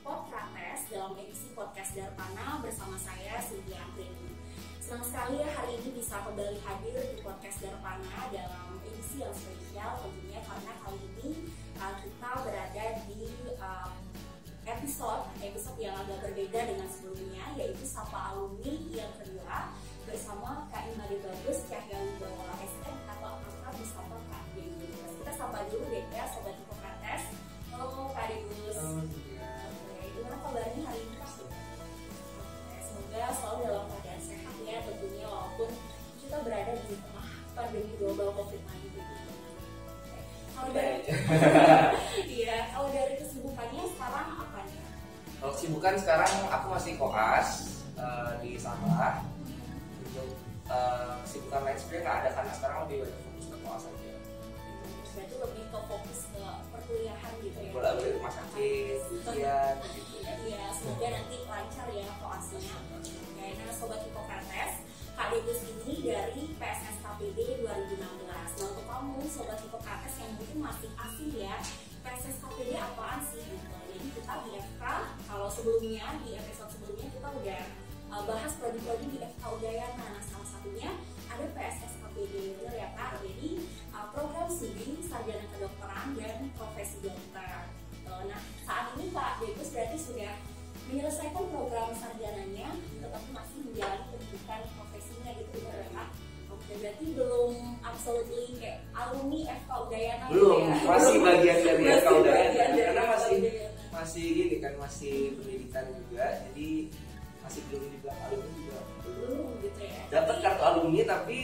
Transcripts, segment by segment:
Podcast dalam edisi Podcast Darpana bersama saya Cynthia Andrini. Senang sekali ya hari ini bisa kembali hadir di Podcast Darpana dalam edisi yang spesial tentunya karena kali ini kita berada di episode yang agak berbeda dengan sebelumnya, yaitu Sapa Alumni yang kedua bersama Kak Imade Bagus Cahya Wibawa SM atau akrab disapa Kak Degus. Kita sapa dulu deh ya Sobat Hipokrates. Halo Kak Degus. Gimana kabarnya hari ini Kak? Semoga selalu dalam keadaan sehat ya tentunya walaupun kita berada di tengah pandemi global COVID-19 ini. Kalau dari kalau dari kesibukannya sekarang apa nih? Kalau kesibukan sekarang aku masih koas di Sabah. Untuk kesibukan lain sebenarnya nggak ada karena sekarang lebih banyak fokus ke koas aja. Berarti lebih ke fokus ke perkuliahan gitu ya? Boleh rumah sakit, ujian, gitu ya. Iya, semoga nanti lancar ya koasnya. Oke, nah Sobat Hipokrates, Kak Degus ini dari PSSKPD 2016. Nah untuk kamu Sobat Hipokrates yang mungkin masih asing ya, PSSKPD apaan sih gitu. Jadi kita di FK, kalau sebelumnya di episode sebelumnya kita udah bahas prodi-prodi di FK Udayana. Nah salah satunya ada PSSKPD, benar ya Kak? Jadi program studi sarjana kedokteran dan profesi dokter. Nah saat ini Kak Degus berarti sudah menyelesaikan program sarjananya, tetapi masih menjalani pendidikan profesinya gitu benar ya Kak? Oke, berarti belum absolutely kayak alumni FK Udayana belum, gitu ya? masih bagian dari FK Udayana karena Udayana. masih gini kan, masih pendidikan juga, jadi masih belum dibilang alumni juga Belum gitu ya? dapat kartu alumni tapi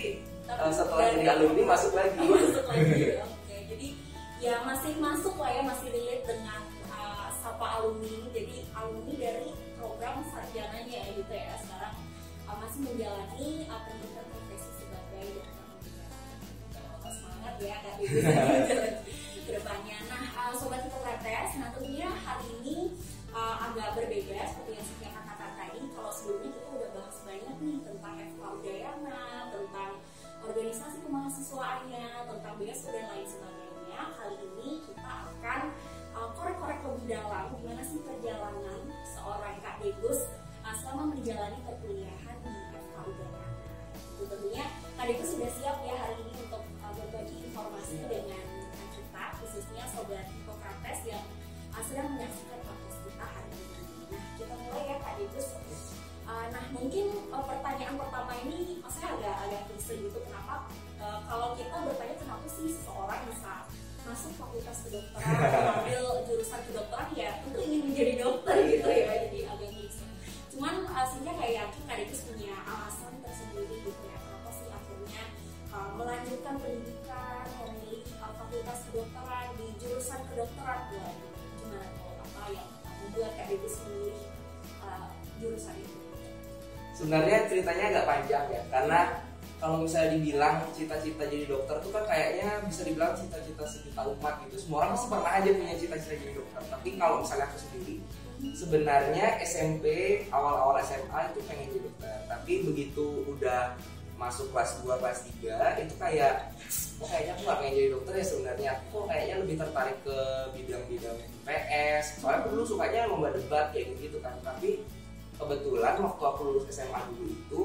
setelah jadi alumni masuk lagi. Oke, jadi ya masih masuk lah ya, masih relate dengan Sapa Alumni ini. Jadi alumni dari program sarjananya ya gitu ya, sekarang masih menjalani pendidikan profesi sebagai dokter pembicara. Semangat ya Kak ke depannya. Nah Sobat Hipokrates, nah tentunya hari ini agak berbeda seperti yang saya katakan tadi. Kalau sebelumnya kita udah bahas banyak nih tentang FK Udayana, tentang organisasi kemahasiswaannya, tentang beasiswa dan lain sebagainya. Kali ini kita akan korek-korek lebih dalam gimana sih perjalanan seorang Kak Degus selama menjalani perkuliahan di FK Udayana. Itu tentunya Kak Degus sudah siap ya hari ini untuk berbagi informasi dengan kita, khususnya Sobat Hipokrates yang sedang menyaksikan podcast kita hari ini. Nah kita mulai ya Kak Degus. Nah mungkin pertanyaan pertama ini saya agak klise gitu, kenapa kalau kita bertanya kenapa sih seseorang bisa masuk fakultas kedokteran, mengambil jurusan kedokteran, ya tentu ingin menjadi dokter gitu ya, jadi agak klise. Cuman aslinya kayak yakin Kak Degus punya alasan tersendiri gitu ya, kenapa sih akhirnya melanjutkan pendidikan, memilih fakultas kedokteran di jurusan kedokteran. Gimana kalau apa yang membuat Kak Degus memilih jurusan itu? Sebenarnya ceritanya agak panjang ya, karena kalau misalnya dibilang cita-cita jadi dokter tuh kan kayaknya bisa dibilang cita-cita sejuta umat gitu. Semua orang pasti pernah aja punya cita-cita jadi dokter. Tapi kalau misalnya aku sendiri, sebenarnya SMP, awal-awal SMA itu pengen jadi dokter. Tapi begitu udah masuk kelas 2, kelas 3 itu kayak kayaknya aku gak pengen jadi dokter ya sebenarnya. Aku kayaknya lebih tertarik ke bidang-bidang PS. Soalnya dulu sukanya lomba debat kayak gitu kan. Tapi kebetulan waktu aku lulus SMA dulu itu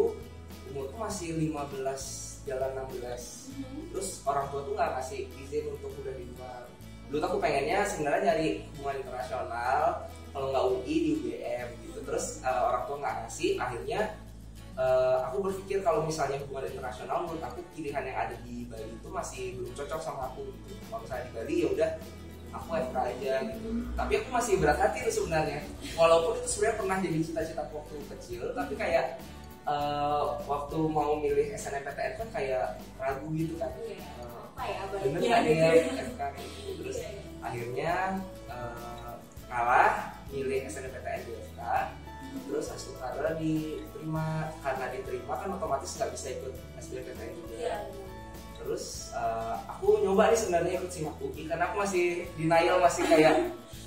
umurku masih 15 jalan 16. Terus orang tua tuh nggak kasih izin untuk kuliah di luar. Dulu tuh aku pengennya sebenarnya nyari hubungan internasional, kalau nggak UI di UGM gitu. Terus orang tua nggak ngasih. Akhirnya aku berpikir kalau misalnya hubungan internasional, menurut aku pilihan yang ada di Bali itu masih belum cocok sama aku gitu. Kalau misalnya di Bali ya udah aku FK aja gitu. Tapi aku masih berat hati tuh sebenarnya. Walaupun itu sebenarnya pernah jadi cita-cita waktu kecil, tapi kayak waktu mau milih SNMPTN kan kayak ragu gitu kan. Apa ya bener nggak ya FK gitu. Terus akhirnya ngalah milih SNMPTN di FK. Terus karena diterima kan otomatis nggak bisa ikut SBMPTN juga. Terus aku nyoba nih sebenarnya ikut SIMAK UI karena aku masih denial, masih kayak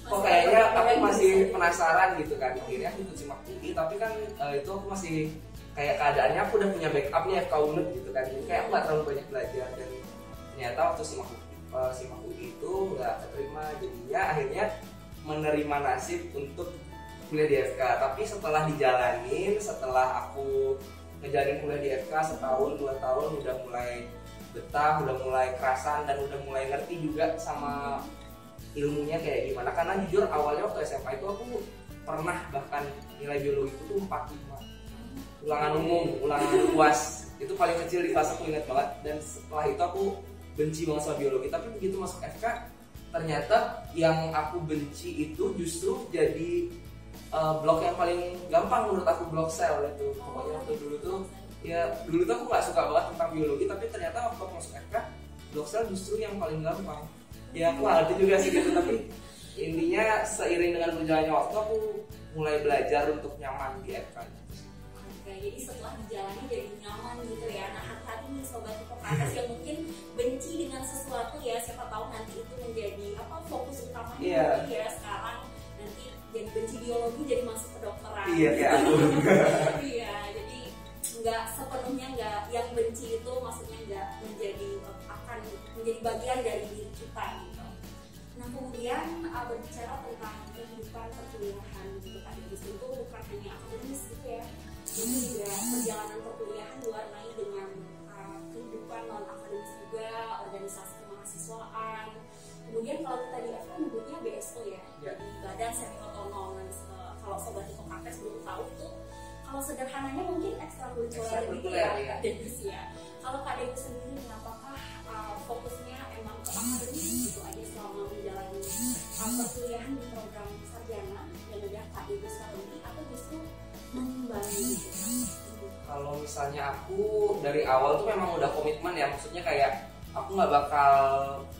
kok kayaknya aku masih penasaran gitu kan. Akhirnya aku ikut SIMAK UI, tapi kan itu aku masih kayak keadaannya aku udah punya backupnya FK UNED gitu kan. Jadi kayak aku nggak terlalu banyak belajar, dan ternyata waktu SIMAK UI itu nggak terima, jadinya akhirnya menerima nasib untuk kuliah di FK, tapi setelah dijalanin, setelah aku ngejalanin kuliah di FK setahun 2 tahun, udah mulai betah, udah mulai kerasan, dan udah mulai ngerti juga sama ilmunya kayak gimana. Karena jujur awalnya waktu SMA itu aku pernah bahkan nilai biologi itu 45, ulangan umum, ulangan UAS itu paling kecil di kelas, aku ingat banget. Dan setelah itu aku benci banget sama biologi. Tapi begitu masuk FK, ternyata yang aku benci itu justru jadi blok yang paling gampang menurut aku, blok sel itu. Pokoknya waktu dulu tuh aku nggak suka banget tentang biologi, tapi ternyata waktu aku masuk FK, blok sel justru yang paling gampang. Ya aku ngerti juga sih gitu, tapi intinya seiring dengan berjalannya waktu aku mulai belajar untuk nyaman di FK. Oke, jadi setelah dijalani jadi nyaman gitu ya. Nah, hati-hati nih sobat Hipokates yang mungkin benci dengan sesuatu ya, siapa tahu nanti itu menjadi fokus utamanya ya sekarang, nanti jadi benci biologi jadi masuk kedokteran. Iya kayak aku. Iya, jadi nggak sepenuhnya yang benci itu maksudnya nggak akan menjadi bagian dari diri kita gitu. Nah, kemudian berbicara tentang kehidupan perkuliahan gitu kan, itu bukan hanya akademis gitu ya, jadi juga perjalanan perkuliahan diwarnai dengan kehidupan non akademis juga, organisasi kemahasiswaan. Kemudian kalau kita di FK nyebutnya BSO ya, di badan semi otonom. Kalau sobat Hipokates belum tahu itu, kalau sederhananya mungkin ekstrakurikuler gitu ya, akademis ya. Kalau Kak Dewi sendiri, apakah fokusnya emang ke akademis gitu aja selama menjalani perkuliahan di program sarjana yang udah Kak Dewi sekarang ini, atau justru mengimbangi gitu? Kalau misalnya aku dari awal tuh memang udah komitmen ya, maksudnya kayak aku nggak bakal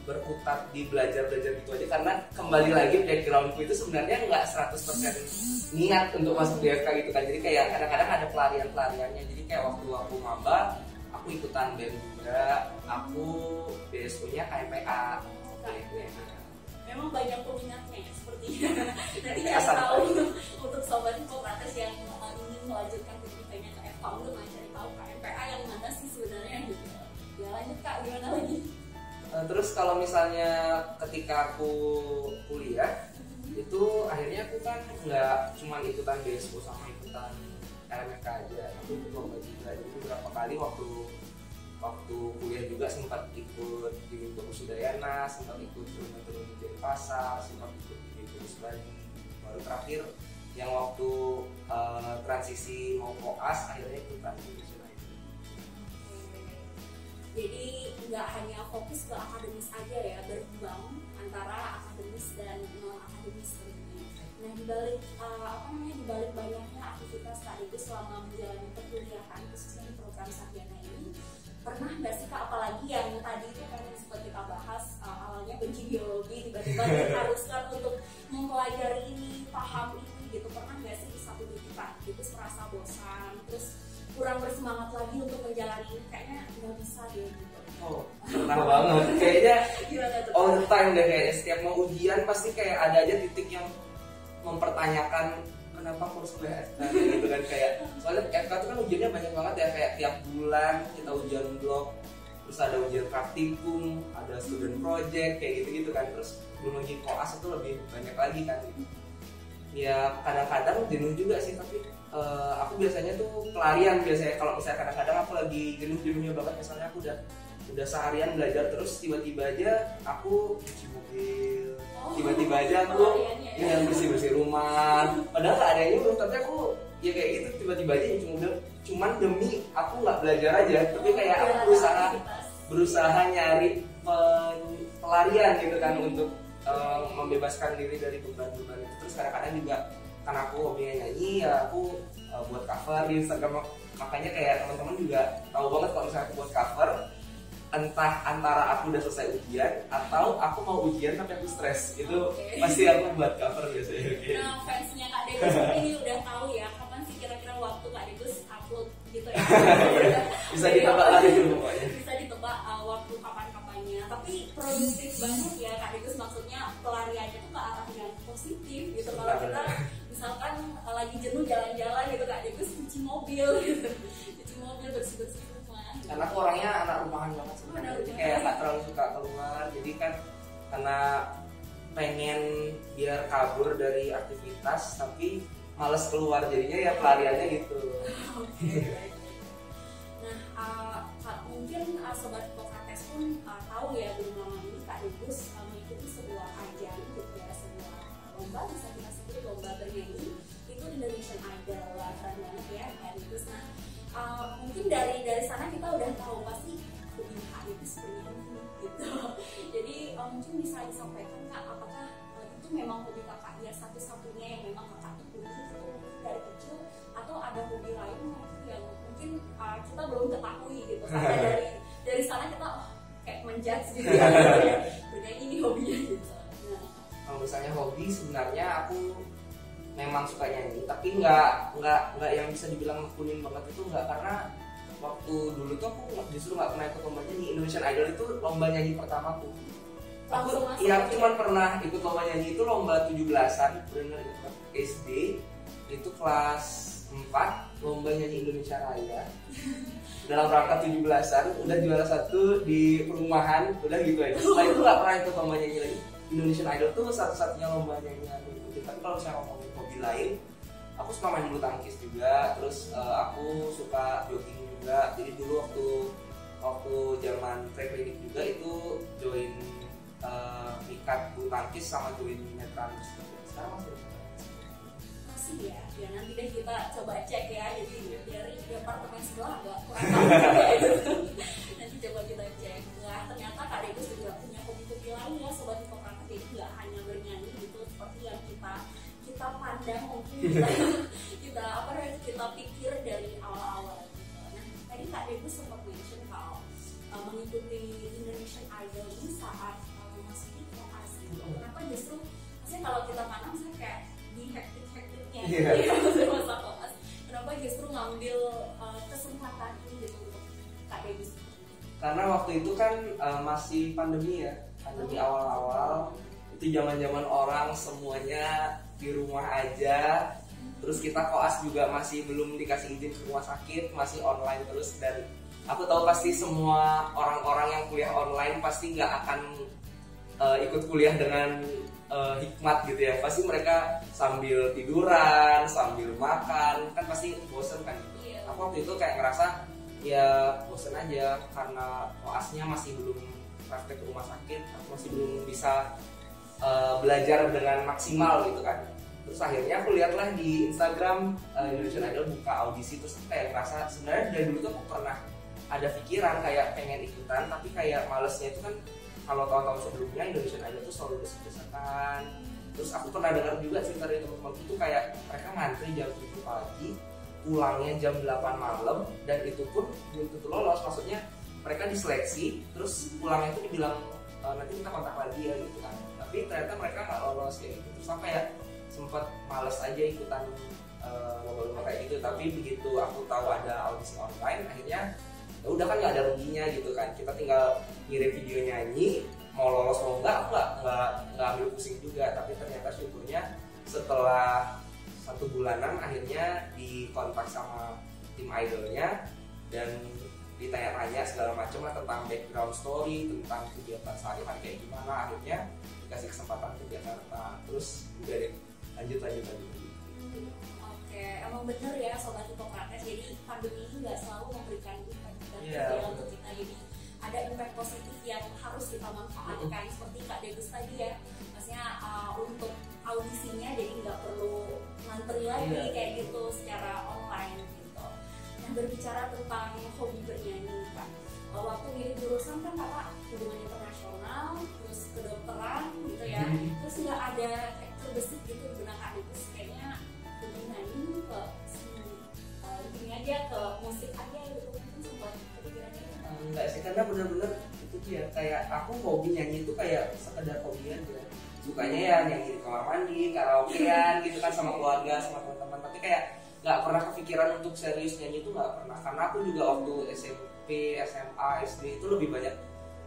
berkutat di belajar gitu aja, karena kembali lagi backgroundku itu sebenarnya nggak 100% niat untuk masuk di FK gitu kan. Jadi kayak kadang-kadang ada pelariannya. Jadi kayak waktu aku maba, aku ikutan BEM juga, aku BSO-nya KMPA. Memang banyak peminatnya ya sepertinya. Nanti kita tahu untuk sobat Hipokates yang ingin melanjutkan pendidikannya ke FK untuk mencari tahu KMPA yang mana sih sebenarnya gitu. Ya lanjut Kak, gimana lagi? Terus kalau misalnya ketika aku kuliah itu akhirnya aku kan nggak cuma ikutan BSO sama ikutan LMK aja, aku ikut lomba juga. Jadi beberapa kali waktu kuliah juga sempat ikut di Lomba Kusudayana, sempat ikut turun di Denpasar, sempat ikut di Kusbani. Baru terakhir yang waktu transisi mau koas akhirnya ikutan di Kusudayana. Jadi nggak hanya fokus ke akademis aja ya, berimbang antara akademis dan non akademis tentunya. Nah, dibalik banyaknya aktivitas Kak Dewi selama menjalani perkuliahan khususnya di program sarjana ini, pernah nggak sih Kak, apalagi yang tadi itu kan seperti kita bahas awalnya benci biologi, tiba-tiba diharuskan untuk mempelajari ini, paham ini gitu, pernah nggak sih di satu titik Kak itu merasa bosan, terus kurang bersemangat lagi untuk menjalani ini, kayaknya nggak bisa deh gitu? Oh, pernah banget. Kayaknya all the time deh, kayaknya setiap mau ujian pasti kayak ada aja titik yang mempertanyakan kenapa aku harus kuliah FK gitu kan. Kayak soalnya FK itu kan ujiannya banyak banget ya, kayak tiap bulan kita ujian blok, terus ada ujian praktikum, ada student project kayak gitu kan. Terus belum ujian koas itu lebih banyak lagi kan. Ya kadang-kadang jenuh juga sih, tapi aku biasanya tuh pelarian biasanya. Kalau misalnya kadang-kadang aku lagi jenuh-jenuhnya banget, misalnya aku udah seharian belajar terus tiba-tiba aja aku cuci mobil, tiba-tiba aja aku bersih-bersih rumah, padahal gak ada yang nyuruh, tapi aku ya kayak gitu tiba-tiba aja nyuci mobil cuman demi aku nggak belajar aja. Tapi kayak aku berusaha nyari pelarian gitu kan untuk membebaskan diri dari beban-beban itu. Terus kadang-kadang juga karena aku hobinya nyanyi ya, aku buat cover di Instagram, makanya kayak teman-teman juga tahu banget kalau misalnya aku buat cover, entah antara aku udah selesai ujian atau aku mau ujian tapi aku stres, itu pasti aku buat cover biasanya. Nah, fansnya Kak Degus ini udah tahu ya kapan sih kira-kira waktu Kak Degus upload gitu ya. Bisa ditebak lagi dulu pokoknya. Bisa ditebak waktu kapan-kapannya. Tapi produktif banget ya Kak Degus, maksudnya pelariannya tuh ke arah yang positif gitu. Kalau kita misalkan lagi jenuh jalan-jalan gitu Kak Degus cuci mobil gitu. Cuci mobil, bersih-bersih rumah. Karena aku orangnya anak rumahan banget sebenarnya. Jadi kayak gak terlalu suka keluar. Jadi kan karena pengen biar kabur dari aktivitas, tapi males keluar, jadinya ya pelariannya gitu. Oke, baik. Nah, mungkin sobat Hipokrates pun tahu ya belum lama ini Kak Degus mengikuti sebuah ajang gitu ya, sebuah lomba, bisa kita sebut lomba bernyanyi itu Indonesian Idol. Wah, keren banget ya Kak Degus. Nah, mungkin dari sana kita udah tahu pasti hobi Kak Degus bernyanyi gitu. Jadi mungkin bisa disampaikan Kak, apakah itu memang hobi kakak ya satu-satunya yang memang kakak tekuni gitu dari kecil, atau ada hobi lain yang mungkin kita belum ketahui gitu, karena dari sana kita kayak menjudge gitu ya, bernyanyi ini hobinya gitu. Nah, kalau misalnya hobi, sebenarnya aku memang suka nyanyi, tapi nggak yang bisa dibilang nekunin banget itu nggak, karena waktu dulu tuh aku justru nggak pernah ikut lomba nyanyi. Indonesian Idol itu lomba nyanyi pertamaku. Aku ya cuman pernah ikut lomba nyanyi itu lomba 17-an, bener itu SD, itu kelas 4, lomba nyanyi Indonesia Raya. Dalam rangka 17-an, udah juara 1 di perumahan, udah gitu aja. Setelah itu nggak pernah ikut lomba nyanyi lagi. Indonesian Idol tuh satu-satunya lomba nyanyi yang aku ikutin. Tapi kalau misalnya ngomongin hobi lain, aku suka main bulu tangkis juga, terus aku suka jogging juga. Jadi dulu waktu zaman pre-klinik juga itu join mikat bulu tangkis sama join netranus. Sekarang masih ya nanti deh kita coba cek ya, jadi dari departemen sebelah agak kurang tahu nanti coba kita cek. Nah, ternyata Kak Degus juga punya hobi-hobi lain ya sobat Hipokrates, jadi nggak hanya bernyanyi gitu seperti yang kita pandang, mungkin kita pikir dari awal-awal gitu. Nah, tadi Kak Degus sempat mention kalau mengikuti Indonesian Idol ini saat memasuki koas gitu. Kenapa justru, maksudnya kalau kita pandang saya kayak di hektik-hektiknya gitu, masa koas, kenapa justru ngambil kesempatan ini gitu untuk Kak Degus? Karena waktu itu kan masih pandemi ya, pandemi awal-awal, itu zaman-zaman orang semuanya di rumah aja, terus kita koas juga masih belum dikasih izin ke rumah sakit, masih online terus. Dan aku tahu pasti semua orang-orang yang kuliah online pasti nggak akan ikut kuliah dengan hikmat gitu ya, pasti mereka sambil tiduran, sambil makan, kan pasti bosen kan gitu. Aku waktu itu kayak ngerasa ya bosen aja, karena koasnya masih belum praktek ke rumah sakit, aku masih belum bisa belajar dengan maksimal gitu kan. Terus akhirnya aku lihatlah di Instagram Indonesian Idol buka audisi, terus kayak ngerasa sebenarnya dari dulu tuh aku pernah ada pikiran kayak pengen ikutan, tapi kayak malesnya itu kan kalau tahun-tahun sebelumnya Indonesian Idol tuh selalu desek-desekan. Terus aku pernah dengar juga cerita dari teman-temanku tuh kayak mereka ngantri jam 7 pagi, pulangnya jam 8 malam, dan itu pun belum tentu lolos. Maksudnya mereka diseleksi, terus pulangnya itu dibilang nanti kita kontak lagi ya gitu kan. Tapi ternyata mereka nggak lolos kayak gitu. Terus sampai ya sempat males aja ikutan lomba-lomba kayak gitu. Tapi begitu aku tahu ada audisi online, akhirnya ya udah kan nggak ada ruginya gitu kan. Kita tinggal ngirim video nyanyi, mau lolos mau enggak, aku nggak ambil pusing juga. Tapi ternyata syukurnya setelah 1 bulanan akhirnya dikontak sama tim idolnya dan ditanya-tanya segala macam lah tentang background story, tentang kegiatan sehari-hari kayak gimana. Akhirnya dikasih kesempatan ke Jakarta, terus udah deh lanjut. Oke, emang bener ya sobat Hipokrates, jadi pandemi ini nggak selalu memberikan impact negatif untuk kita, jadi ada impact positif yang harus kita manfaatkan. Seperti Kak Degus tadi ya, maksudnya untuk audisinya jadi nggak perlu ngantri lagi kayak gitu secara online gitu. Nah, berbicara tentang hobi bernyanyi Kak, waktu milih jurusan kan Kakak hubungan internasional, terus kedokteran gitu ya, terus nggak ada terbesit gitu di benak Kak Degus kayaknya lebih nyanyi ke ini aja, ke musik aja gitu, mungkin sempat kepikiran gitu? Enggak sih, karena bener-bener itu tuh ya, kayak aku hobi nyanyi itu kayak sekedar hobi aja. Sukanya ya nyanyi di kamar mandi, karaokean gitu kan sama keluarga, sama teman-teman. Tapi kayak nggak pernah kepikiran untuk serius nyanyi itu, nggak pernah. Karena aku juga waktu SMP, SMA, SD itu lebih banyak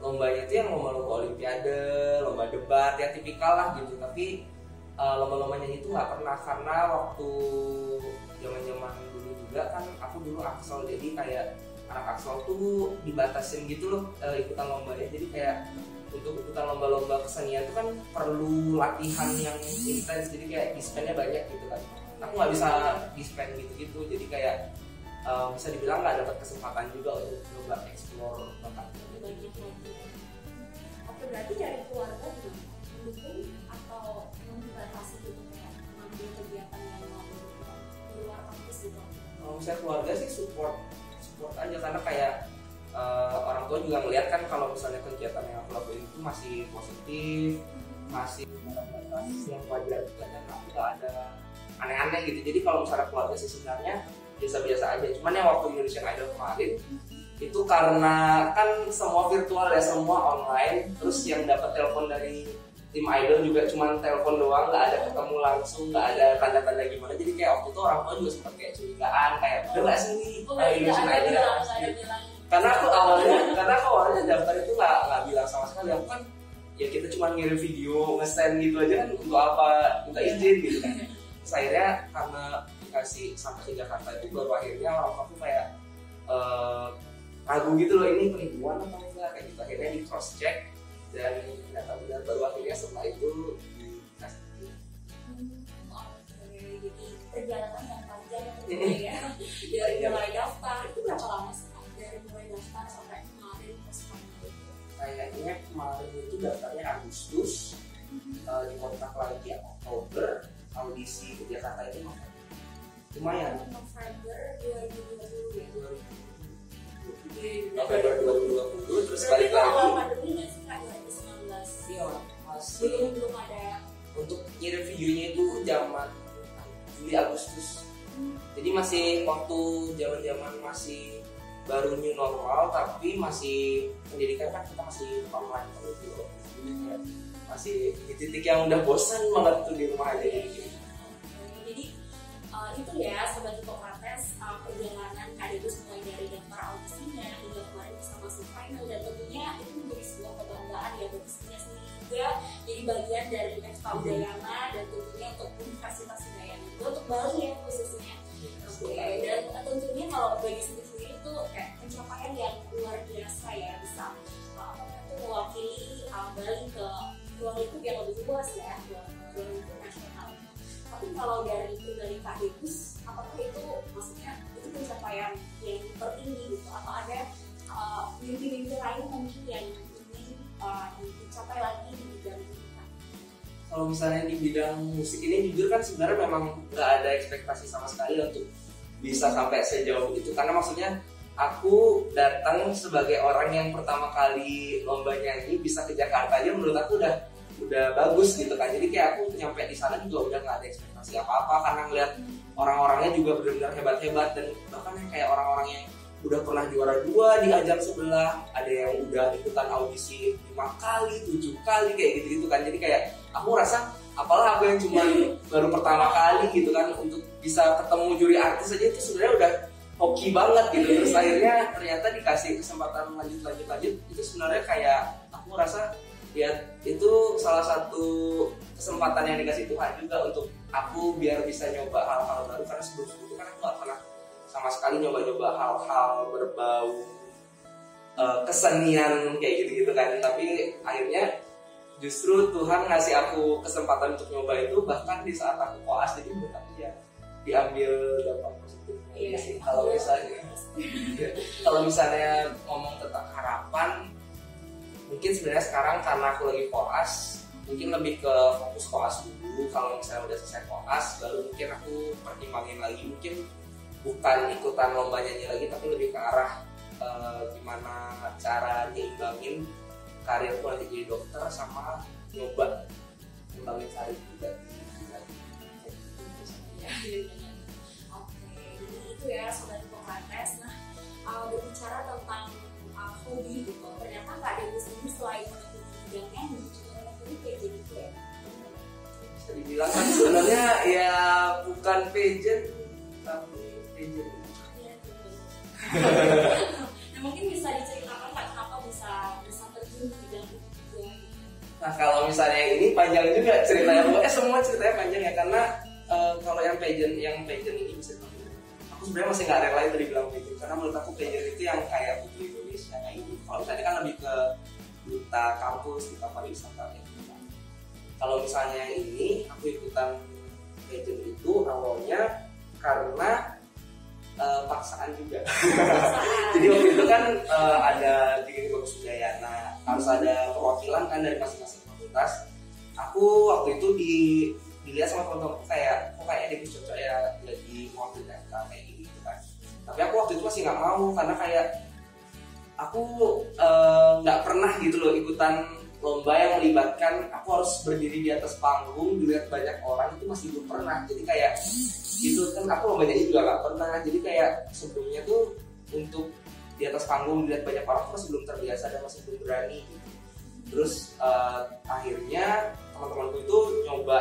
lombanya itu yang lomba-lomba olimpiade, lomba debat, ya tipikal lah gitu. Tapi lomba-lomba nyanyi itu nggak pernah, karena waktu zaman-zaman dulu juga kan aku dulu Aksel, jadi kayak anak Axel tuh dibatasin gitu loh ikutan lombanya. Jadi kayak untuk ikutan lomba-lomba kesenian itu kan perlu latihan yang intens, jadi kayak dispennya banyak gitu kan. Aku nggak bisa dispen gitu-gitu, jadi kayak bisa dibilang nggak dapat kesempatan juga untuk coba explore bakatnya. Oke, berarti dari keluarga juga mendukung atau membatasi gitu kayak mengambil kegiatan yang mau di luar kampus gitu? Kalau misalnya keluarga sih support aja, karena kayak orang tua juga ngeliat kan kalau misalnya kegiatan yang aku lakuin itu masih positif, masih dalam batas yang wajar juga, dan aku nggak ada aneh-aneh gitu. Jadi kalau misalnya keluarga sih sebenarnya biasa-biasa aja. Cuman yang waktu Indonesian Idol kemarin itu karena kan semua virtual ya, semua online, terus yang dapat telepon dari tim idol juga cuma telepon doang, nggak ada ketemu langsung, nggak ada tanda-tanda gimana. Jadi kayak waktu itu orang tua juga sempat kayak curigaan, kayak udah nggak sih ini Indonesian Idol. Karena aku awalnya daftar itu nggak bilang sama sekali. Aku kan ya kita cuma ngirim video, nge-send gitu aja kan, untuk apa minta izin gitu kan. Terus akhirnya karena dikasih sampai ke Jakarta itu baru akhirnya orang tua tuh kayak ragu gitu loh, ini penipuan atau enggak kayak gitu. Akhirnya di cross check dan ternyata benar, baru akhirnya setelah itu dikasih. Jadi perjalanan yang panjang ya. Dari mulai daftar itu berapa lama sih? Dari mulai daftar sampai kemarin Kayaknya kemarin itu daftarnya Agustus, dikontak lagi Oktober, audisi ke Jakarta itu lumayan. November 2020 ya. November 2020 terus balik lagi. Awal pandemi nggak sih Kak 2019? Iya, masih belum ada. Untuk ngirim videonya itu zaman Juli Agustus. Jadi masih waktu zaman masih baru new normal, tapi masih pendidikan kan kita masih online gitu. Masih di titik yang udah bosan banget tuh di rumah aja gitu. Jadi itu ya Sobat Hipokrates, perjalanan Kak Degus mulai dari daftar audisinya hingga kemarin bisa masuk final, dan tentunya itu menjadi sebuah kebanggaan ya bagi saya sendiri juga jadi bagian dari FK Udayana, dan tentunya untuk Universitas Udayana itu untuk Bali ya khususnya. Oke, dan tentunya kalau bagi sendiri itu kayak pencapaian yang luar biasa ya, bisa mewakili Bali ke ruang lingkup yang lebih luas ya, ruang lingkup nasional. Tapi kalau dari pribadi Kak Degus, apakah itu maksudnya itu pencapaian yang tertinggi gitu, atau ada mimpi-mimpi lain mungkin yang ingin dicapai lagi di bidang ini? Kalau misalnya di bidang musik ini jujur kan sebenarnya memang nggak ada ekspektasi sama sekali untuk bisa sampai sejauh itu, karena maksudnya aku datang sebagai orang yang pertama kali lomba nyanyi bisa ke Jakarta aja menurut aku udah bagus gitu kan. Jadi kayak aku nyampe di sana juga udah nggak ada ekspektasi apa-apa, karena ngeliat orang-orangnya juga benar-benar hebat-hebat, dan bahkan yang kayak orang-orang yang udah pernah juara 2 di ajang sebelah, ada yang udah ikutan audisi 5 kali, 7 kali kayak gitu-gitu kan. Jadi kayak aku rasa apalah aku yang cuma baru pertama kali gitu kan, untuk bisa ketemu juri artis aja itu sebenarnya udah hoki banget gitu. Terus akhirnya ternyata dikasih kesempatan lanjut itu sebenarnya kayak aku rasa ya itu salah satu kesempatan yang dikasih Tuhan juga untuk aku biar bisa nyoba hal-hal baru, karena sebelum itu kan aku gak pernah sama sekali nyoba-nyoba hal-hal berbau kesenian kayak gitu-gitu kan. Tapi akhirnya justru Tuhan ngasih aku kesempatan untuk nyoba itu bahkan di saat aku koas, jadi menurut aku ya diambil dampak positifnya. Iya sih. Kalau misalnya ngomong tentang harapan, mungkin sebenarnya sekarang karena aku lagi koas, mungkin lebih ke fokus koas dulu. Kalau misalnya udah selesai koas, baru mungkin aku pertimbangin lagi, mungkin bukan ikutan lomba nyanyi lagi, tapi lebih ke arah gimana cara nyimbangin karirku nanti jadi dokter sama nyoba ngembangin karir juga. Oke, jadi itu ya Sobat Hipokrates. Nah, berbicara tentang hobi gitu, ternyata Kak Degus ini selain menekuni bidangnya juga menekuni PJ gitu ya. Bisa dibilang kan sebenarnya ya bukan pageant tapi pageant. Nah, mungkin bisa diceritakan Kak kenapa bisa terjun di bidang itu? Nah, kalau misalnya ini panjang juga ceritanya, semua ceritanya panjang ya, karena kalau yang pageant ini bisa dibilang aku aku sebenarnya masih nggak rela itu dibilang gitu, karena menurut aku PJ itu yang kayak Putri Indonesia kayak gitu. Kalau misalnya kan lebih ke duta kampus, duta pariwisata gitu. Kalau misalnya ini aku ikutan PJ itu awalnya karena paksaan juga. Jadi waktu itu kan ada di Bagus Udayana, harus ada perwakilan kan dari masing-masing fakultas. Aku waktu itu dilihat sama teman-teman kayak kok kayaknya dia cocok ya jadi wakil kayak gitu kan. Tapi aku waktu itu masih nggak mau karena kayak aku nggak pernah gitu loh ikutan lomba yang melibatkan aku harus berdiri di atas panggung dilihat banyak orang, itu masih belum pernah. Jadi kayak gitu kan, aku lombanya juga nggak pernah. Jadi kayak sebelumnya tuh untuk di atas panggung dilihat banyak orang tuh masih belum terbiasa dan masih belum berani gitu. Terus akhirnya teman-temanku itu nyoba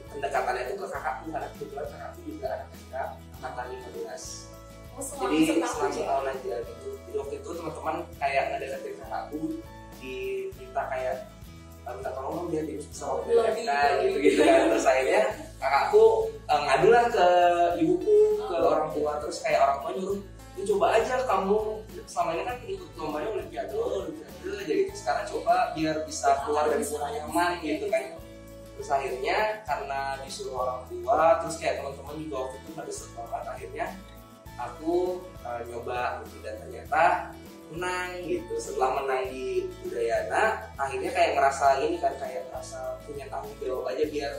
pendekatannya itu ke kakakku, karena kebetulan kakakku juga anak SK angkatan 15. Jadi selang setahun aja gitu. Jadi waktu itu teman-teman kayak ngedeketin kakakku, diminta kayak minta tolong dong biar dia bisa wakil FK gitu kan. Terus akhirnya kakakku ngadu lah ke ibuku, ke orang tua. Terus kayak orang tua nyuruh, ya coba aja kamu selama ini kan ikut lombanya olimpiade jadi itu sekarang coba biar bisa keluar dari zona nyaman gitu kan. Terus akhirnya karena disuruh orang tua, terus kayak teman-teman juga waktu itu pada banget, akhirnya aku nyoba gitu dan ternyata menang gitu. Setelah menang di Udayana, akhirnya kayak ngerasa ini kan, kayak ngerasa punya tanggung jawab aja, biar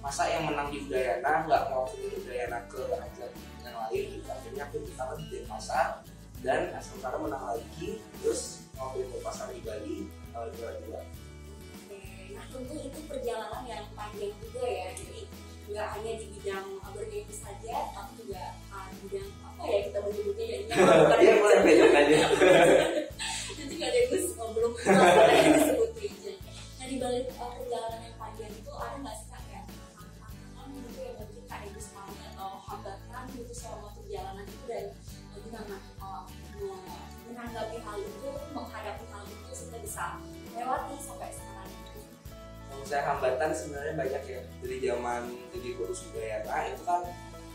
masa yang menang di Udayana nggak mau pilih Udayana ke ajang yang lain gitu. Akhirnya aku ditangani di Denpasar dan sementara menang lagi, terus mau pilih Denpasar di Bali juara-juara. Nah tentu itu perjalanan yang panjang juga ya, jadi nggak hanya di bidang bergaya saja, tapi juga di bidang apa ya kita menyebutnya jadinya Iya boleh beda aja. Nanti Kak Degus belum yang disebut aja. Nah di balik perjalanan yang panjang itu ada nggak sih Kak kayak tantangan gitu yang mungkin Kak Degus alami atau hambatan gitu selama perjalanan itu, dan gimana menanggapi hal itu, menghadapi hal itu sehingga bisa melewati sampai sekarang? Kalau saya hambatan sebenarnya banyak ya. Dari zaman jadi guru Udayana itu kan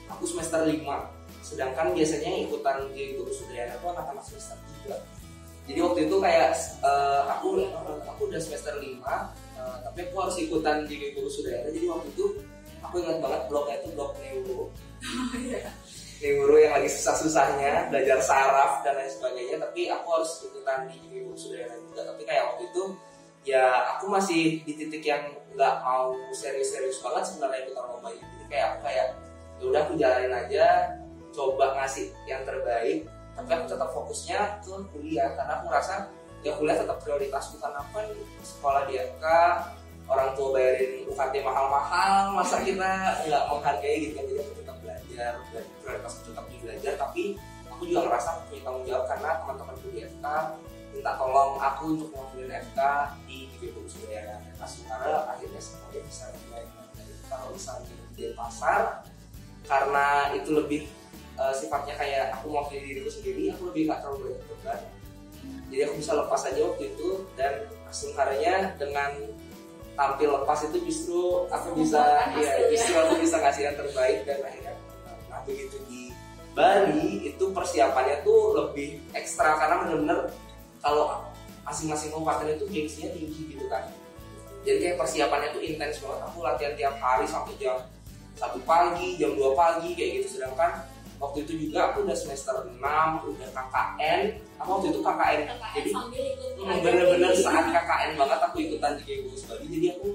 aku semester 5, sedangkan biasanya ikutan di guru Udayana itu anak-anak semester 3. Jadi waktu itu kayak aku udah semester 5, tapi aku harus ikutan di guru Udayana. Jadi waktu itu aku ingat banget bloknya itu blok neuro. Neuro yang lagi susah-susahnya, belajar saraf dan lain sebagainya, tapi aku harus ikutan di guru Udayana juga. Tapi kayak waktu itu ya aku masih di titik yang nggak mau serius-serius banget sebenarnya ikutan lomba ini. Jadi kayak aku ya udah aku jalanin aja, coba ngasih yang terbaik, tapi aku tetap fokusnya ke kuliah karena aku rasa ya kuliah tetap prioritasku. Karena kan sekolah di FK, orang tua bayarin UKT mahal-mahal, masa kita nggak menghargai gitu kan. Jadi aku tetap belajar, prioritasku tetap di belajar, tapi aku juga ngerasa punya tanggung jawab karena teman-temanku di FK minta tolong aku untuk mewakili FK di Bagus Udayana. Nah sementara akhirnya semuanya bisa dimulai. Kalau misalnya di Denpasar, karena itu lebih sifatnya kayak aku mewakili diriku sendiri, aku lebih nggak terlalu banyak beban. Jadi aku bisa lepas aja waktu itu, dan sebenarnya dengan tampil lepas itu justru aku bisa aku bisa ngasih yang terbaik. Dan akhirnya nah begitu di Bali itu persiapannya tuh lebih ekstra karena benar-benar kalau masing-masing kabupaten itu gengsinya tinggi gitu kan. Jadi kayak persiapannya tuh intens banget. Aku latihan tiap hari sampai jam 1 pagi, jam 2 pagi kayak gitu. Sedangkan waktu itu juga aku udah semester 6, udah KKN. Aku waktu itu KKN jadi bener-bener saat KKN banget aku ikutan di Bagus Bali. Jadi aku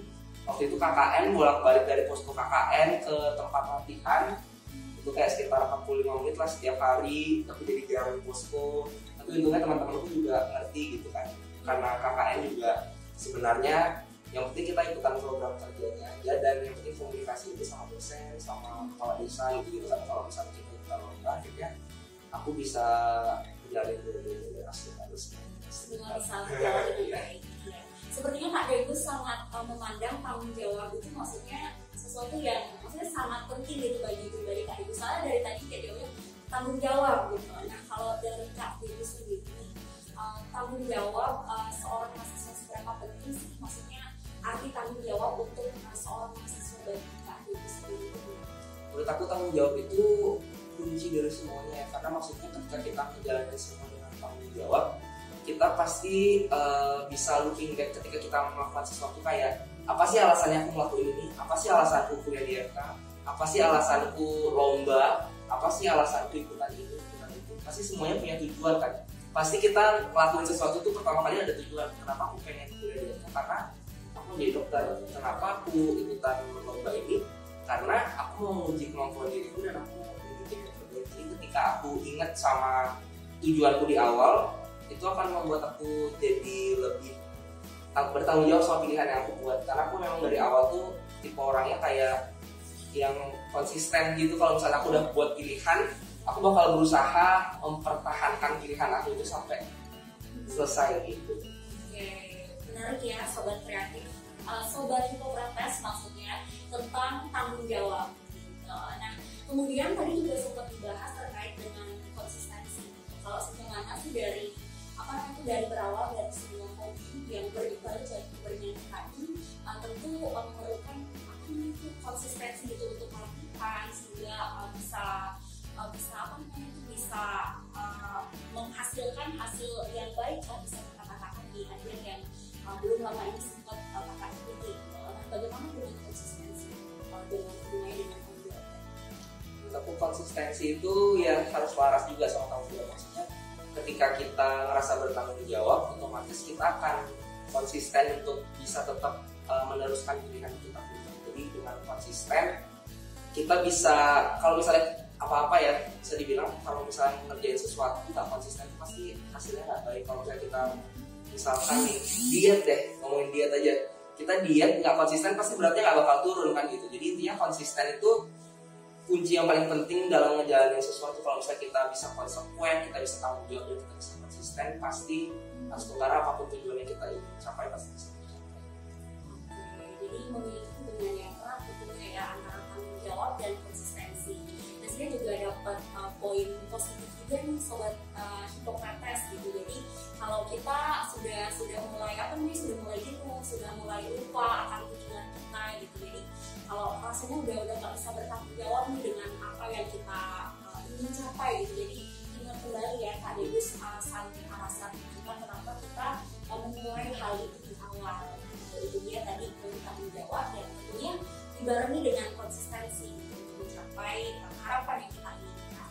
waktu itu KKN bolak-balik dari posko KKN ke tempat latihan. Itu kayak sekitar 45 menit lah setiap hari, tapi jadi jarang posko. Tapi untungnya teman-temanku juga ngerti gitu kan, karena KKN juga sebenarnya yang penting kita ikutan program kerjanya aja, dan yang penting komunikasi itu sama dosen, sama kepala desa gitu kan. Kalau misalnya kita ikutan lomba, akhirnya aku bisa menjalin dua-duanya asli harus semua bisa jauh lebih baik. Sepertinya Kak Degus sangat memandang tanggung jawab itu maksudnya sesuatu yang maksudnya sangat penting gitu bagi pribadi Kak Degus. Soalnya dari tadi kayak dia tanggung jawab gitu. Nah kalau dari Kak Degus sendiri, tanggung jawab seorang mahasiswa seberapa penting sih? Maksudnya arti tanggung jawab untuk seorang mahasiswa bagi Kak Degus sendiri? Menurut aku tanggung jawab itu kunci dari semuanya, karena maksudnya ketika kita menjalani semua dengan tanggung jawab, kita pasti bisa looking back ketika kita melakukan sesuatu, kayak apa sih alasannya aku melakukan ini, apa sih alasanku kuliah di FK, apa sih alasanku lomba, apa sih alasanku ikutan ini, ikutan itu. Pasti semuanya punya tujuan kan. Pasti kita ngelakuin sesuatu tuh pertama kali ada tujuan. Kenapa aku pengen kuliah di FK? Karena aku jadi dokter. Kenapa aku ikutan lomba ini? Karena aku mau menguji kemampuan diriku dan aku mau menunjukkan kepribadian. Jadi ketika aku ingat sama tujuanku di awal, itu akan membuat aku jadi lebih bertanggung jawab sama pilihan yang aku buat. Karena aku memang dari awal tuh tipe orangnya kayak yang konsisten gitu. Kalau misalnya aku udah buat pilihan, aku bakal berusaha mempertahankan pilihan aku itu sampai selesai gitu. Oke, menarik ya sobat kreatif, sobat Hipokrates maksudnya, tentang tanggung jawab. Nah, kemudian tadi juga sempat dibahas terkait dengan konsistensi. Kalau bagaimana sih dari berawal dari sebuah hobi yang bernyanyi tadi, tentu memerlukan konsistensi gitu untuk melakukan sehingga bisa menghasilkan hasil yang baik, bisa kita katakan di akhir yang belum lama ini sempat kakak ikuti. Bagaimana dengan konsistensi dengan hubungannya dengan tanggung jawab? Untuk konsistensi itu ya harus waras juga sama tanggung jawab. Maksudnya ketika kita ngerasa bertanggung jawab, otomatis kita akan konsisten untuk bisa tetap meneruskan pilihan kita. Jadi dengan konsisten kita bisa, kalau misalnya apa-apa ya, bisa dibilang kalau misalnya ngerjain sesuatu nggak konsisten pasti hasilnya nggak baik. Kalau misalnya kita misalkan nih diet deh, ngomongin diet aja, kita diet nggak konsisten pasti berarti nggak bakal turun kan gitu. Jadi intinya konsisten itu kunci yang paling penting dalam ngejalanin sesuatu. Kalau misalnya kita bisa konsekuen, kita bisa tanggung jawab, dan kita bisa konsisten, pasti karena apapun tujuannya kita ingin capai pasti bisa tercapai. Jadi memiliki hubungan yang erat tentunya ya antara tanggung jawab dan konsistensi. Dan saya juga dapat poin positif juga nih sobat Hipokrates gitu. Jadi kalau kita sudah mulai jenuh, sudah mulai lupa akan tujuan kita gitu. Jadi kalau rasanya udah nggak bisa bertanggung jawab nih dengan apa yang kita ingin capai gitu. Jadi ingat kembali ya Kak Debus alasan kita kenapa kita memulai hal itu di awal. Itu dia tadi bertanggung jawab dan tentunya dibarengi dengan konsistensi untuk mencapai harapan yang kita inginkan.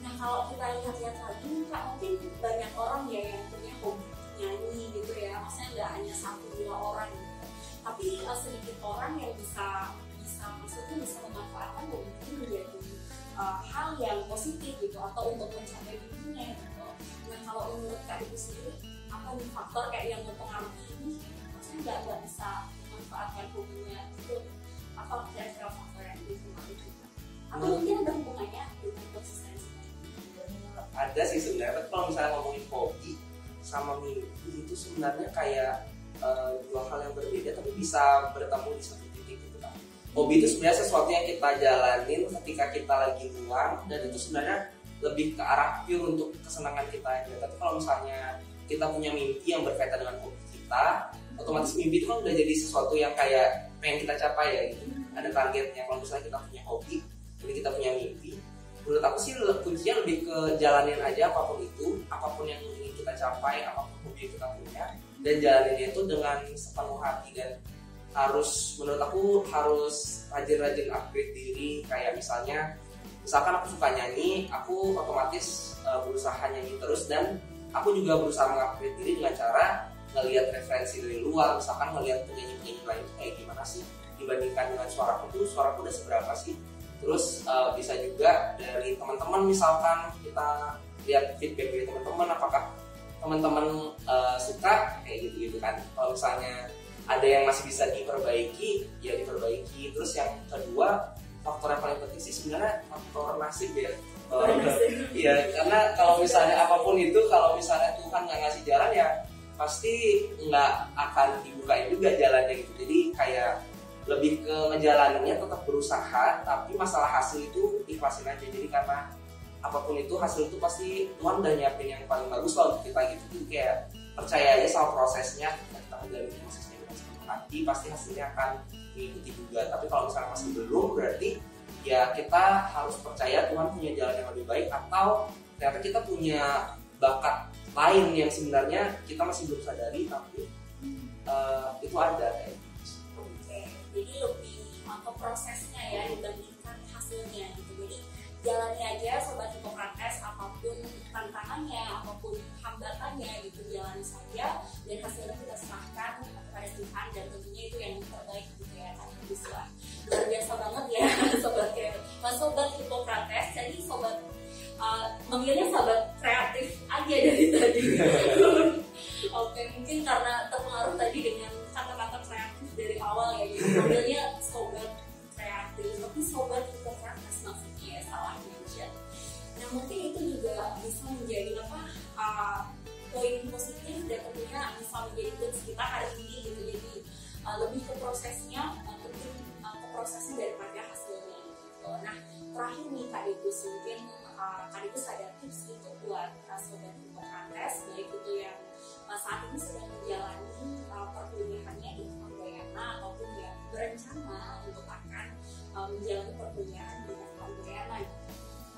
Nah kalau kita lihat-lihat lagi Kak, mungkin banyak orang ya yang punya hobi nyanyi gitu ya, maksudnya nggak hanya 1-2 orang gitu. Tapi sedikit orang yang bisa memanfaatkan hobi itu menjadi hal yang positif gitu, atau untuk mencapai mimpinya gitu. Nah kalau menurut Kak Ibu sendiri, apa nih faktor kayak yang mempengaruhi ini? Maksudnya nggak bisa memanfaatkan hobinya itu, apa kira-kira faktor yang mempengaruhi kita? Atau mungkin ada hubungannya dengan konsistensi? Ada sih sebenarnya, kalau misalnya ngomongin hobi sama mimpi itu sebenarnya kayak dua hal yang berbeda tapi bisa bertemu di satu titik gitu kan. Hobi itu sebenarnya sesuatu yang kita jalanin ketika kita lagi luang, dan itu sebenarnya lebih ke arah pure untuk kesenangan kita aja. Tapi kalau misalnya kita punya mimpi yang berkaitan dengan hobi kita, otomatis mimpi itu kan udah jadi sesuatu yang kayak pengen kita capai ya gitu. Ada targetnya. Kalau misalnya kita punya hobi, jadi kita punya mimpi, menurut aku sih kuncinya lebih ke jalanin aja apapun itu, apapun yang ingin kita capai, apapun hobi yang kita punya, dan jalaninnya itu dengan sepenuh hati. Dan menurut aku harus rajin-rajin upgrade diri. Kayak misalkan aku suka nyanyi, aku otomatis berusaha nyanyi terus, dan aku juga berusaha mengupgrade diri dengan cara ngelihat referensi dari luar. Misalkan ngelihat penyanyi-penyanyi lain kayak gimana sih dibandingkan dengan suaraku udah seberapa sih. Terus bisa juga dari teman-teman, misalkan kita lihat feedback dari teman-teman, apakah teman-teman suka kayak gitu kan. Kalau misalnya ada yang masih bisa diperbaiki, ya diperbaiki. Terus yang kedua, faktor yang paling penting sih sebenarnya faktor nasib ya. Iya, karena kalau misalnya apapun itu, kalau misalnya Tuhan nggak ngasih jalan ya pasti nggak akan dibukain juga jalannya gitu. Jadi kayak lebih ke ngejalaninnya, tetap berusaha, tapi masalah hasil itu ikhlasin aja. Jadi karena apapun itu, hasil itu pasti Tuhan udah nyiapin yang paling bagus lah untuk kita gitu. Jadi kayak percaya aja sama prosesnya, kita menjalani prosesnya dengan sepenuh hati, pasti hasilnya akan mengikuti juga. Tapi kalau misalnya masih belum, berarti ya kita harus percaya Tuhan punya jalan yang lebih baik, atau ternyata kita punya bakat lain yang sebenarnya kita masih belum sadari, tapi itu ada kayak gitu. Oke, jadi lebih ke prosesnya ya dibandingkan hasilnya gitu. Jadi jalani aja Sobat Hipokrates, apapun tantangannya, apapun hambatannya gitu, jalani saja dan hasilnya kita serahkan kepada Tuhan, dan tentunya itu yang terbaik gitu ya kan. Bisa luar biasa banget ya Sobat Hipokrates. Jadi Sobat manggilnya Sobat kreatif aja dari tadi. Oke, mungkin karena terpengaruh tadi dengan kata-kata kreatif dari awal ya, jadi manggilnya Sobat kreatif, tapi Sobat Hipokrates maksudnya ya, salah mention. Nah mungkin itu juga bisa menjadi poin positif dan tentunya bisa menjadi tips kita hari ini gitu. Jadi lebih ke prosesnya, penting ke prosesnya daripada hasilnya gitu. Nah terakhir nih Kak Degus, mungkin Kak Degus ada tips gitu buat Sobat Hipokrates, baik itu yang saat ini sedang menjalani perkuliahannya di Udayana ataupun yang berencana untuk akan menjalani perkuliahan di Udayana.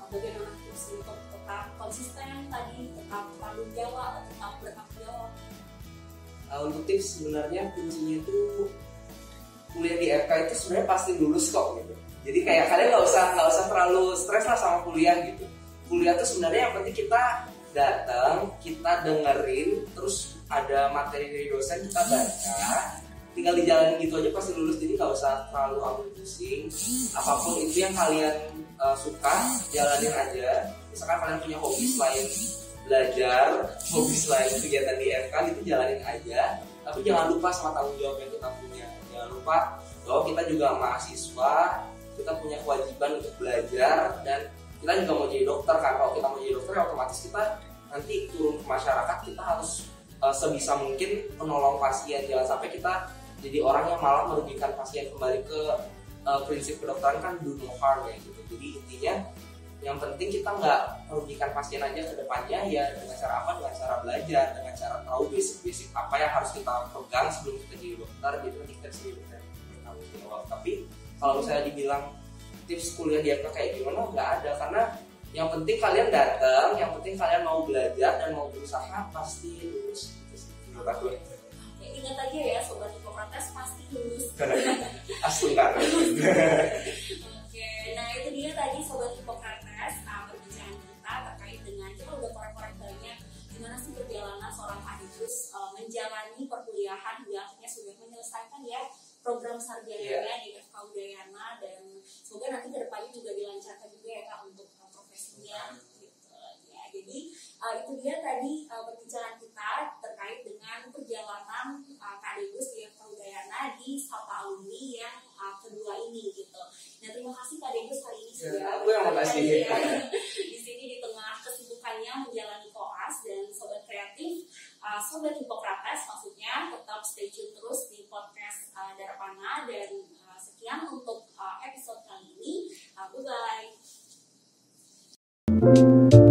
Bagaimana tips untuk tetap konsisten tadi, tetap tanggung jawab, tetap bertanggung jawab? Untuk tips sebenarnya kuncinya itu kuliah di FK itu sebenarnya pasti lulus kok gitu. Jadi kayak kalian nggak usah terlalu stres lah sama kuliah gitu. Kuliah tuh sebenarnya yang penting kita datang, kita dengerin, terus ada materi dari dosen kita baca, tinggal dijalanin gitu aja pasti lulus. Jadi nggak usah terlalu ambil pusing. Apapun itu yang kalian suka, jalanin aja. Misalkan kalian punya hobi selain belajar, hobi selain kegiatan di FK gitu, jalanin aja. Tapi jangan lupa sama tanggung jawab yang kita punya. Jangan lupa bahwa kita juga mahasiswa, kita punya kewajiban untuk belajar, dan kita juga mau jadi dokter kan. Kalau kita mau jadi dokter ya otomatis kita nanti turun ke masyarakat, kita harus sebisa mungkin menolong pasien. Jangan sampai kita jadi orang yang malah merugikan pasien. Kembali ke prinsip kedokteran kan do no harm ya gitu. Jadi intinya yang penting kita nggak merugikan pasien aja ke depannya, ya dengan cara apa? Dengan cara belajar, dengan cara tahu basic-basic apa yang harus kita pegang sebelum kita jadi dokter. Jadi nanti kita jadi dokter bertanggung jawab. Tapi kalau misalnya dibilang tips kuliah di FK kayak gimana, nggak ada, karena yang penting kalian datang, yang penting kalian mau belajar dan mau berusaha, pasti lulus. Menurut aku. Ya, ingat aja ya Sobat Hipokrates, pasti lulus. Asli kan. Oke, nah itu dia tadi Sobat Hipokrates, perbincangan kita terkait dengan, kita udah korek-korek banyak gimana sih perjalanan seorang Kak Degus menjalani perkuliahan hingga akhirnya sudah menyelesaikan ya program sarjananya di FK Udayana, dan semoga nanti kedepannya juga dilancarkan juga ya Kak untuk profesinya gitu ya. Jadi itu dia tadi perbincangan kita terkait dengan perjalanan Kak Degus di FK Udayana di Sapa Alumni yang kedua ini gitu. Nah terima kasih Kak Degus hari ini sudah berhadir di sini di tengah kesibukannya menjalani koas. Dan Sobat Kreatif, Sobat Hipokrates maksudnya, tetap stay tune terus di podcast Darpana. Dan sekian untuk episode kali ini. Bye bye.